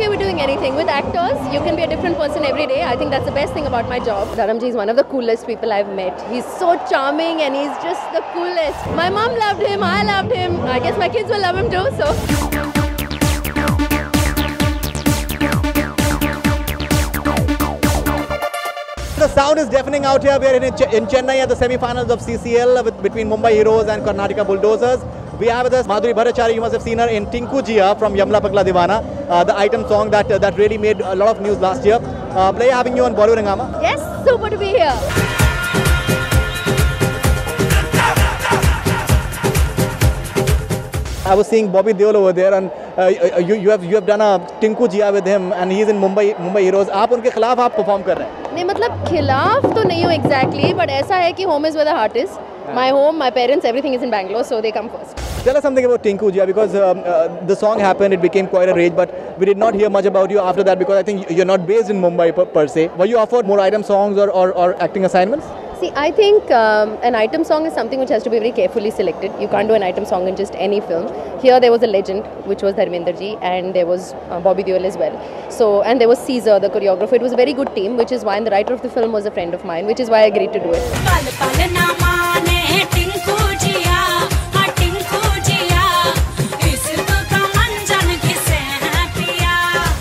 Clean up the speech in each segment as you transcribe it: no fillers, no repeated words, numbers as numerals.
okay with doing anything. With actors, you can be a different person every day. I think that's the best thing about my job. Dharamji is one of the coolest people I've met. He's so charming and he's just the coolest. My mom loved him, I loved him. I guess my kids will love him too, so. The sound is deafening out here. We are in Chennai at the semi-finals of CCL between Mumbai Heroes and Karnataka Bulldozers. We have with us Madhuri Bhattacharya. You must have seen her in Tinku Jia from Yamla Pagla Divana, the item song that really made a lot of news last year. Pleasure having you on Bollywood Hungama. Yes, super to be here. I was seeing Bobby Deol over there, and you have done a Tinku Jia with him, and he's in Mumbai Heroes. आप उनके खिलाफ आप perform कर रहे हैं? नहीं मतलब खिलाफ तो नहीं हूँ exactly, but ऐसा है कि home is where the heart is. My home, my parents, everything is in Bangalore, so they come first. Tell us something about Tinku Jia, because the song happened, it became quite a rage, but we did not hear much about you after that, because I think you're not based in Mumbai per se. Were you offered more item songs or acting assignments? See, I think an item song is something which has to be very carefully selected. You can't do an item song in just any film. Here there was a legend, which was Dharmender ji, and there was Bobby Deol as well. So, and there was Caesar, the choreographer. It was a very good team, which is why, and the writer of the film was a friend of mine, which is why I agreed to do it.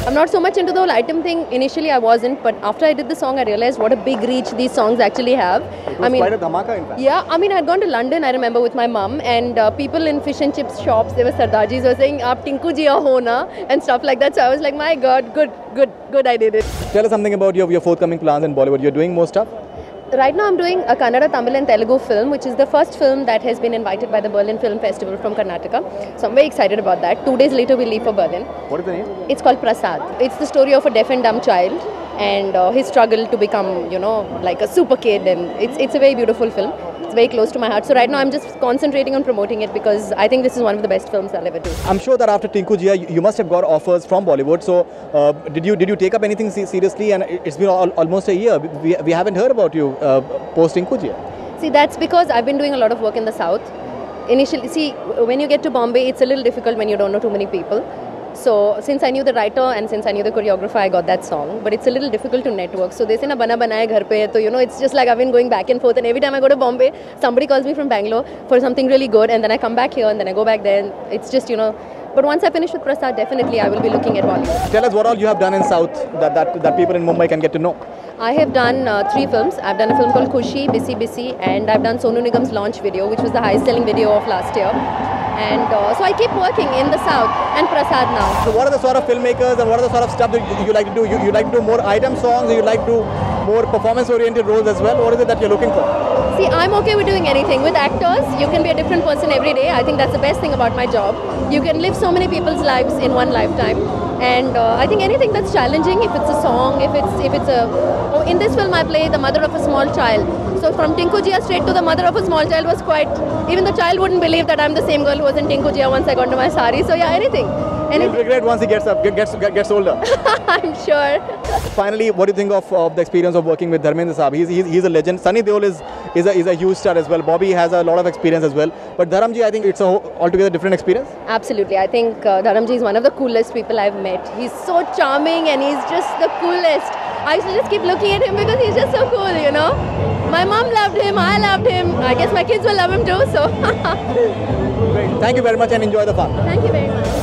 I'm not so much into the whole item thing. Initially I wasn't, but after I did the song I realized what a big reach these songs actually have. It was quite a dhamaka in fact. Yeah, I mean I had gone to London, I remember, with my mum, and people in fish and chips shops, they were Sardarjis, were saying, "Aap Tinku Jia ho na," and stuff like that. So I was like, my God, good, I did it. Tell us something about your forthcoming plans in Bollywood. You're doing more stuff? Right now I'm doing a Kannada, Tamil and Telugu film, which is the first film that has been invited by the Berlin Film Festival from Karnataka. So I'm very excited about that. 2 days later we leave for Berlin. What is the name? It's called Prasad. It's the story of a deaf and dumb child and his struggle to become, like a super kid, and it's a very beautiful film. It's very close to my heart. So right now I'm just concentrating on promoting it because I think this is one of the best films I'll ever do. I'm sure that after Tinku Jia, you must have got offers from Bollywood. So did you take up anything seriously? And it's been almost a year. We haven't heard about you post Tinku Jia. See, that's because I've been doing a lot of work in the South. Initially, see, when you get to Bombay, it's a little difficult when you don't know too many people. So since I knew the writer and since I knew the choreographer, I got that song. But it's a little difficult to network. So they say na bana banaye ghar pe hai. So it's just like I've been going back and forth. And every time I go to Bombay, somebody calls me from Bangalore for something really good, and then I come back here and then I go back there. And it's just But once I finish with Prasad, definitely I will be looking at Bollywood. Tell us what all you have done in South that people in Mumbai can get to know. I have done 3 films. I've done a film called Khushi, Bisi Bisi, and I've done Sonu Nigam's launch video, which was the highest selling video of last year. And so I keep working in the South, and Prasad now. So what are the sort of filmmakers and what are the sort of stuff that you like to do? You like to do more item songs, or you like to do more performance-oriented roles as well? What is it that you're looking for? See, I'm okay with doing anything. With actors, you can be a different person every day. I think that's the best thing about my job. You can live so many people's lives in one lifetime. And I think anything that's challenging, if it's a song, if it's a... Oh, in this film I play the mother of a small child. So from Tinku Jia straight to the mother of a small child was quite... Even the child wouldn't believe that I'm the same girl who was in Tinku Jia once I got into my sari. So yeah, anything. He'll regret once he gets older. I'm sure. Finally, what do you think of the experience of working with Dharmender Saab? He's a legend. Sunny Deol is a huge star as well. Bobby has a lot of experience as well. But Dharamji, I think it's a altogether different experience. Absolutely. I think Dharamji is one of the coolest people I've met. He's so charming and he's just the coolest. I used to just keep looking at him because he's just so cool, My mom loved him, I loved him. I guess my kids will love him too, so. Great. Thank you very much and enjoy the fun. Thank you very much.